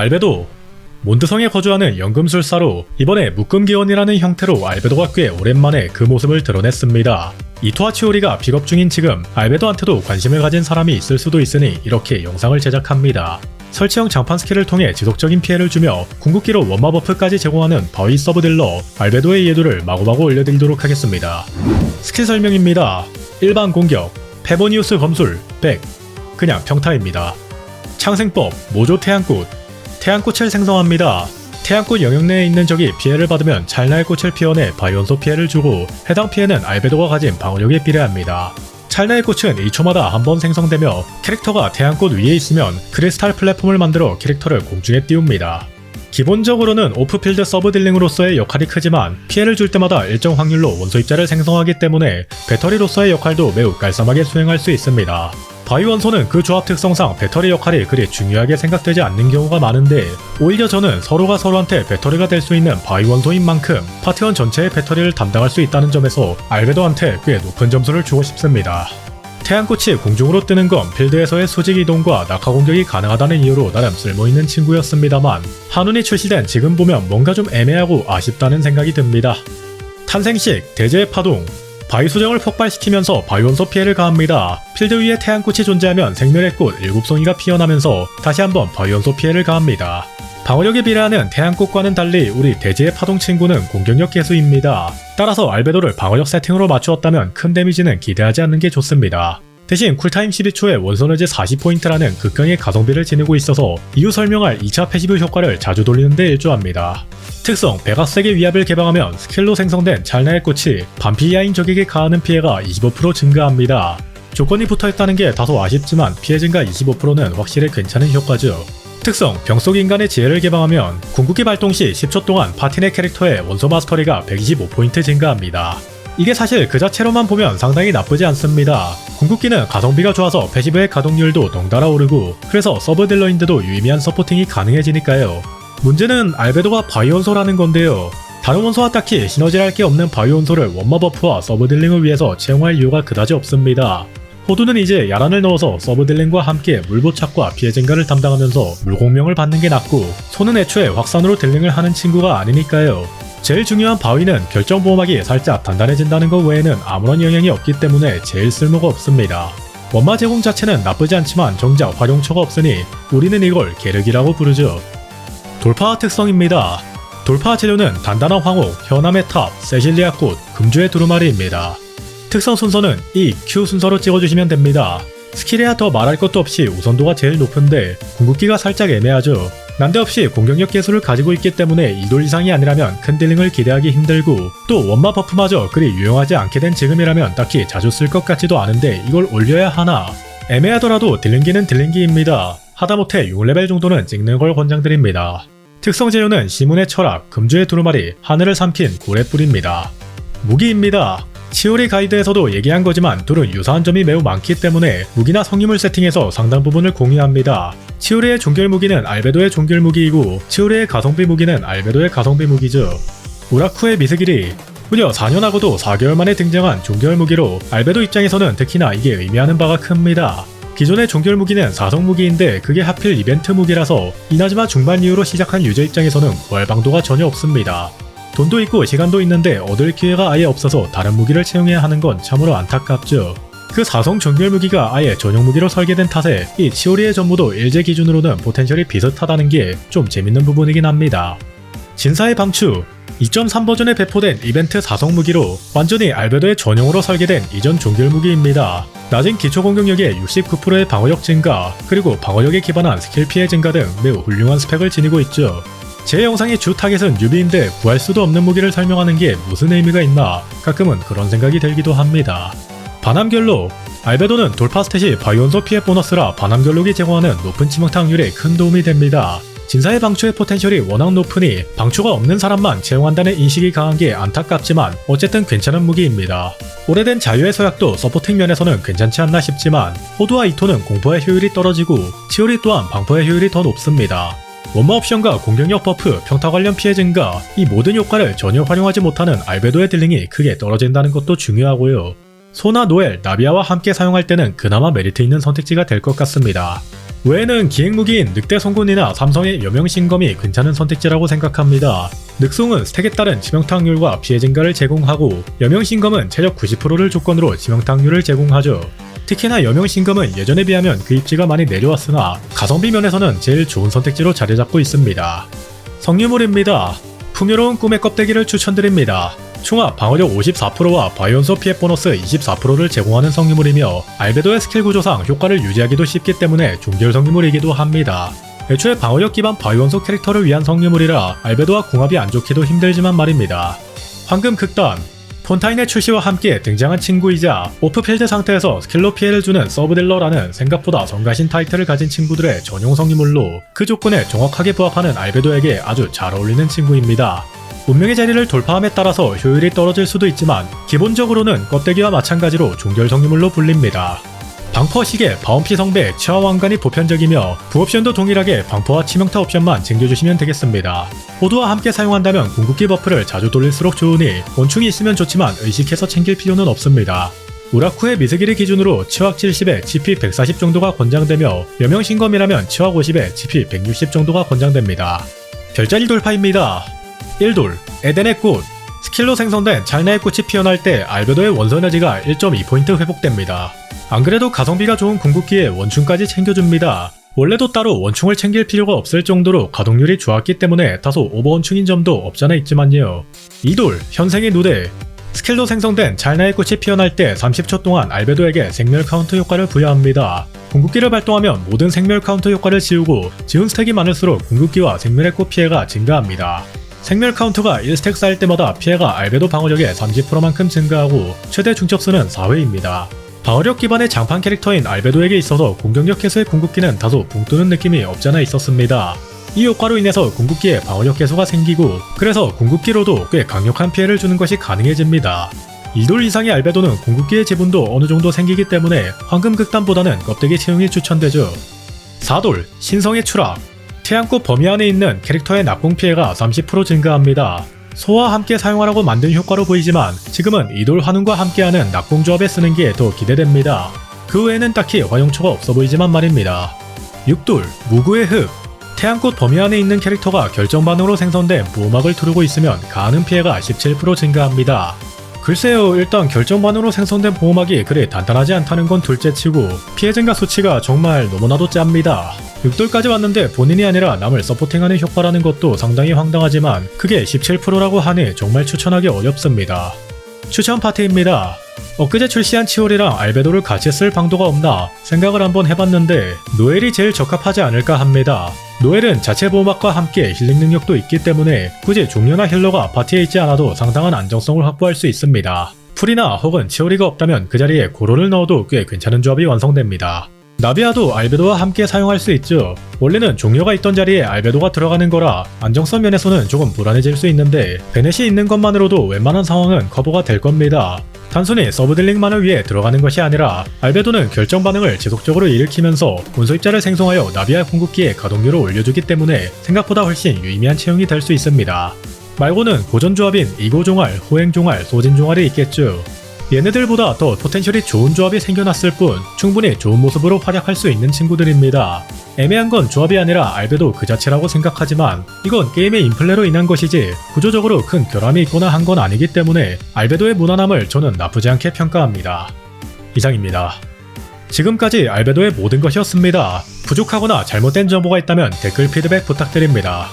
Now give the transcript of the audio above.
알베도 몬드성에 거주하는 연금술사로 이번에 묶음기원이라는 형태로 알베도가 꽤 오랜만에 그 모습을 드러냈습니다. 이토와 치오리가 픽업 중인 지금 알베도한테도 관심을 가진 사람이 있을 수도 있으니 이렇게 영상을 제작합니다. 설치형 장판 스킬을 통해 지속적인 피해를 주며 궁극기로 원마 버프까지 제공하는 바위 서브딜러 알베도의 예도를 마구마구 올려드리도록 하겠습니다. 스킬 설명입니다. 일반 공격, 페보니우스 검술 100, 그냥 평타입니다. 창생법, 모조 태양꽃, 태양꽃을 생성합니다. 태양꽃 영역 내에 있는 적이 피해를 받으면 찰나의 꽃을 피워내 바이온소 피해를 주고 해당 피해는 알베도가 가진 방어력에 비례합니다. 찰나의 꽃은 1초마다 한 번 생성되며 캐릭터가 태양꽃 위에 있으면 크리스탈 플랫폼을 만들어 캐릭터를 공중에 띄웁니다. 기본적으로는 오프필드 서브딜링으로서의 역할이 크지만 피해를 줄 때마다 일정 확률로 원소 입자를 생성하기 때문에 배터리로서의 역할도 매우 깔쌈하게 수행할 수 있습니다. 바이원소는 그 조합 특성상 배터리 역할이 그리 중요하게 생각되지 않는 경우가 많은데 오히려 저는 서로가 서로한테 배터리가 될 수 있는 바이원소인 만큼 파티원 전체의 배터리를 담당할 수 있다는 점에서 알베도한테 꽤 높은 점수를 주고 싶습니다. 태양꽃이 공중으로 뜨는 건 필드에서의 수직 이동과 낙하 공격이 가능하다는 이유로 나름 쓸모있는 친구였습니다만 한운이 출시된 지금 보면 뭔가 좀 애매하고 아쉽다는 생각이 듭니다. 탄생식, 대재의 파동, 바위 수정을 폭발시키면서 바이원소 피해를 가합니다. 필드 위에 태양꽃이 존재하면 생멸의 꽃 7송이가 피어나면서 다시 한번 바이원소 피해를 가합니다. 방어력에 비례하는 태양꽃과는 달리 우리 대지의 파동 친구는 공격력 개수입니다. 따라서 알베도를 방어력 세팅으로 맞추었다면 큰 데미지는 기대하지 않는 게 좋습니다. 대신 쿨타임 12초에 원소너지 40포인트라는 극강의 가성비를 지니고 있어서 이후 설명할 2차 패시브 효과를 자주 돌리는 데 일조합니다. 특성, 백악색의 위압을 개방하면 스킬로 생성된 찰나의 꽃이 반피 이하인 적에게 가하는 피해가 25% 증가합니다. 조건이 붙어있다는 게 다소 아쉽지만 피해 증가 25%는 확실히 괜찮은 효과죠. 특성, 병속 인간의 지혜를 개방하면 궁극기 발동 시 10초 동안 파티 내 캐릭터의 원소 마스터리가 125포인트 증가합니다. 이게 사실 그 자체로만 보면 상당히 나쁘지 않습니다. 궁극기는 가성비가 좋아서 패시브의 가동률도 덩달아 오르고 그래서 서브딜러인데도 유의미한 서포팅이 가능해지니까요. 문제는 알베도가 바이원소라는 건데요. 다른 원소와 딱히 시너지할 게 없는 바이원소를 원마 버프와 서브딜링을 위해서 채용할 이유가 그다지 없습니다. 호두는 이제 야란을 넣어서 서브딜링과 함께 물보착과 피해 증가를 담당하면서 물공명을 받는 게 낫고 소는 애초에 확산으로 딜링을 하는 친구가 아니니까요. 제일 중요한 바위는 결정 보호막이 살짝 단단해진다는 것 외에는 아무런 영향이 없기 때문에 제일 쓸모가 없습니다. 원마 제공 자체는 나쁘지 않지만 정작 활용처가 없으니 우리는 이걸 계륵이라고 부르죠. 돌파 특성입니다. 돌파 재료는 단단한 황옥, 현암의 탑, 세실리아 꽃, 금주의 두루마리입니다. 특성 순서는 E, Q 순서로 찍어주시면 됩니다. 스킬에야 더 말할 것도 없이 우선도가 제일 높은데 궁극기가 살짝 애매하죠. 난데없이 공격력 개수를 가지고 있기 때문에 2돌 이상이 아니라면 큰 딜링을 기대하기 힘들고 또 원마 버프마저 그리 유용하지 않게 된 지금이라면 딱히 자주 쓸 것 같지도 않은데 이걸 올려야 하나? 애매하더라도 딜링기는 딜링기입니다. 하다못해 6레벨 정도는 찍는 걸 권장드립니다. 특성 재료는 시문의 철학, 금주의 두루마리, 하늘을 삼킨 고래뿔입니다. 무기입니다. 치오리 가이드에서도 얘기한 거지만 둘은 유사한 점이 매우 많기 때문에 무기나 성유물 세팅에서 상당 부분을 공유합니다. 치오리의 종결 무기는 알베도의 종결 무기이고 치오리의 가성비 무기는 알베도의 가성비 무기죠. 우라쿠의 미스길이 무려 4년하고도 4개월 만에 등장한 종결 무기로 알베도 입장에서는 특히나 이게 의미하는 바가 큽니다. 기존의 종결 무기는 4성 무기인데 그게 하필 이벤트 무기라서 이나즈마 중반 이후로 시작한 유저 입장에서는 구할 방도가 전혀 없습니다. 돈도 있고 시간도 있는데 얻을 기회가 아예 없어서 다른 무기를 채용해야 하는 건 참으로 안타깝죠. 그 4성 종결 무기가 아예 전용 무기로 설계된 탓에 이 치오리의 전부도 일제 기준으로는 포텐셜이 비슷하다는 게 좀 재밌는 부분이긴 합니다. 진사의 방추 2.3 버전에 배포된 이벤트 4성 무기로 완전히 알베도의 전용으로 설계된 이전 종결 무기입니다. 낮은 기초 공격력의 69%의 방어력 증가, 그리고 방어력에 기반한 스킬 피해 증가 등 매우 훌륭한 스펙을 지니고 있죠. 제 영상의 주 타겟은 뉴비인데 구할 수도 없는 무기를 설명하는 게 무슨 의미가 있나 가끔은 그런 생각이 들기도 합니다. 반함결록 알베도는 돌파 스탯이 바이온소 피해 보너스라 반함결록이 제공하는 높은 치명타 확률에 큰 도움이 됩니다. 진사의 방추의 포텐셜이 워낙 높으니 방추가 없는 사람만 채용한다는 인식이 강한 게 안타깝지만 어쨌든 괜찮은 무기입니다. 오래된 자유의 서약도 서포팅 면에서는 괜찮지 않나 싶지만 호두와 이토는 공포의 효율이 떨어지고 치오리 또한 방포의 효율이 더 높습니다. 원마 옵션과 공격력 버프, 평타 관련 피해 증가, 이 모든 효과를 전혀 활용하지 못하는 알베도의 딜링이 크게 떨어진다는 것도 중요하고요. 소나 노엘, 나비아와 함께 사용할 때는 그나마 메리트 있는 선택지가 될 것 같습니다. 외에는 기행무기인 늑대 송곳니나 삼성의 여명신검이 괜찮은 선택지라고 생각합니다. 늑송은 스택에 따른 치명타확률과 피해 증가를 제공하고 여명신검은 체력 90%를 조건으로 치명타확률을 제공하죠. 특히나 여명신검은 예전에 비하면 그 입지가 많이 내려왔으나 가성비 면에서는 제일 좋은 선택지로 자리잡고 있습니다. 성유물입니다. 풍요로운 꿈의 껍데기를 추천드립니다. 총합 방어력 54%와 바이온소 피해 보너스 24%를 제공하는 성유물이며 알베도의 스킬 구조상 효과를 유지하기도 쉽기 때문에 종결 성유물이기도 합니다. 애초에 방어력 기반 바이온소 캐릭터를 위한 성유물이라 알베도와 궁합이 안 좋기도 힘들지만 말입니다. 황금 극단 폰타인의 출시와 함께 등장한 친구이자 오프필드 상태에서 스킬로 피해를 주는 서브딜러라는 생각보다 성가신 타이틀을 가진 친구들의 전용 성유물로 그 조건에 정확하게 부합하는 알베도에게 아주 잘 어울리는 친구입니다. 운명의 자리를 돌파함에 따라서 효율이 떨어질 수도 있지만 기본적으로는 껍데기와 마찬가지로 종결 성유물로 불립니다. 방퍼 시계, 바운피 성배, 치아 왕관이 보편적이며 부옵션도 동일하게 방퍼와 치명타 옵션만 챙겨주시면 되겠습니다. 호두와 함께 사용한다면 궁극기 버프를 자주 돌릴수록 좋으니 원충이 있으면 좋지만 의식해서 챙길 필요는 없습니다. 우라쿠의 미스기를 기준으로 치확 70에 GP 140 정도가 권장되며 여명신검이라면 치확 50에 GP 160 정도가 권장됩니다. 별자리 돌파입니다. 1돌, 에덴의 꽃 스킬로 생성된 찰나의 꽃이 피어날 때 알베도의 원소 에너지가 1.2포인트 회복됩니다. 안 그래도 가성비가 좋은 궁극기에 원충까지 챙겨줍니다. 원래도 따로 원충을 챙길 필요가 없을 정도로 가동률이 좋았기 때문에 다소 오버원충인 점도 없잖아 있지만요. 2돌, 현생의 누대 스킬로 생성된 찰나의 꽃이 피어날 때 30초 동안 알베도에게 생멸 카운트 효과를 부여합니다. 궁극기를 발동하면 모든 생멸 카운트 효과를 지우고 지운 스택이 많을수록 궁극기와 생멸의 꽃 피해가 증가합니다. 생멸 카운트가 1스택 쌓일 때마다 피해가 알베도 방어력의 30%만큼 증가하고 최대 중첩수는 4회입니다. 방어력 기반의 장판 캐릭터인 알베도에게 있어서 공격력 해소의 궁극기는 다소 붕 뜨는 느낌이 없잖아 있었습니다. 이 효과로 인해서 궁극기에 방어력 개소가 생기고 그래서 궁극기로도 꽤 강력한 피해를 주는 것이 가능해집니다. 2돌 이상의 알베도는 궁극기의 지분도 어느 정도 생기기 때문에 황금 극단보다는 껍데기 채용이 추천되죠. 4돌 신성의 추락 태양꽃 범위 안에 있는 캐릭터의 낙공 피해가 30% 증가합니다. 소와 함께 사용하라고 만든 효과로 보이지만 지금은 이돌 환웅과 함께하는 낙공 조합에 쓰는 게 더 기대됩니다. 그 외에는 딱히 활용처가 없어 보이지만 말입니다. 6돌 무구의 흙 태양꽃 범위 안에 있는 캐릭터가 결정 반응으로 생성된 보호막을 두르고 있으면 가하는 피해가 17% 증가합니다. 글쎄요, 일단 결정 반응으로 생성된 보호막이 그리 단단하지 않다는 건 둘째치고 피해 증가 수치가 정말 너무나도 짭니다. 6돌까지 왔는데 본인이 아니라 남을 서포팅하는 효과라는 것도 상당히 황당하지만 그게 17%라고 하니 정말 추천하기 어렵습니다. 추천 파트입니다. 엊그제 출시한 치올이랑 알베도를 같이 쓸 방도가 없나 생각을 한번 해봤는데 노엘이 제일 적합하지 않을까 합니다. 노엘은 자체 보호막과 함께 힐링 능력도 있기 때문에 굳이 종료나 힐러가 파티에 있지 않아도 상당한 안정성을 확보할 수 있습니다. 풀이나 혹은 치오리가 없다면 그 자리에 고로를 넣어도 꽤 괜찮은 조합이 완성됩니다. 나비아도 알베도와 함께 사용할 수 있죠. 원래는 종료가 있던 자리에 알베도가 들어가는 거라 안정성 면에서는 조금 불안해질 수 있는데 베넷이 있는 것만으로도 웬만한 상황은 커버가 될 겁니다. 단순히 서브딜링만을 위해 들어가는 것이 아니라 알베도는 결정 반응을 지속적으로 일으키면서 본소입자를 생성하여 나비아 궁극기의 가동률을 올려주기 때문에 생각보다 훨씬 유의미한 채용이 될 수 있습니다. 말고는 고전 조합인 이고종알, 호행종알, 소진종알이 있겠죠. 얘네들보다 더 포텐셜이 좋은 조합이 생겨났을 뿐 충분히 좋은 모습으로 활약할 수 있는 친구들입니다. 애매한 건 조합이 아니라 알베도 그 자체라고 생각하지만 이건 게임의 인플레로 인한 것이지 구조적으로 큰 결함이 있거나 한 건 아니기 때문에 알베도의 무난함을 저는 나쁘지 않게 평가합니다. 이상입니다. 지금까지 알베도의 모든 것이었습니다. 부족하거나 잘못된 정보가 있다면 댓글 피드백 부탁드립니다.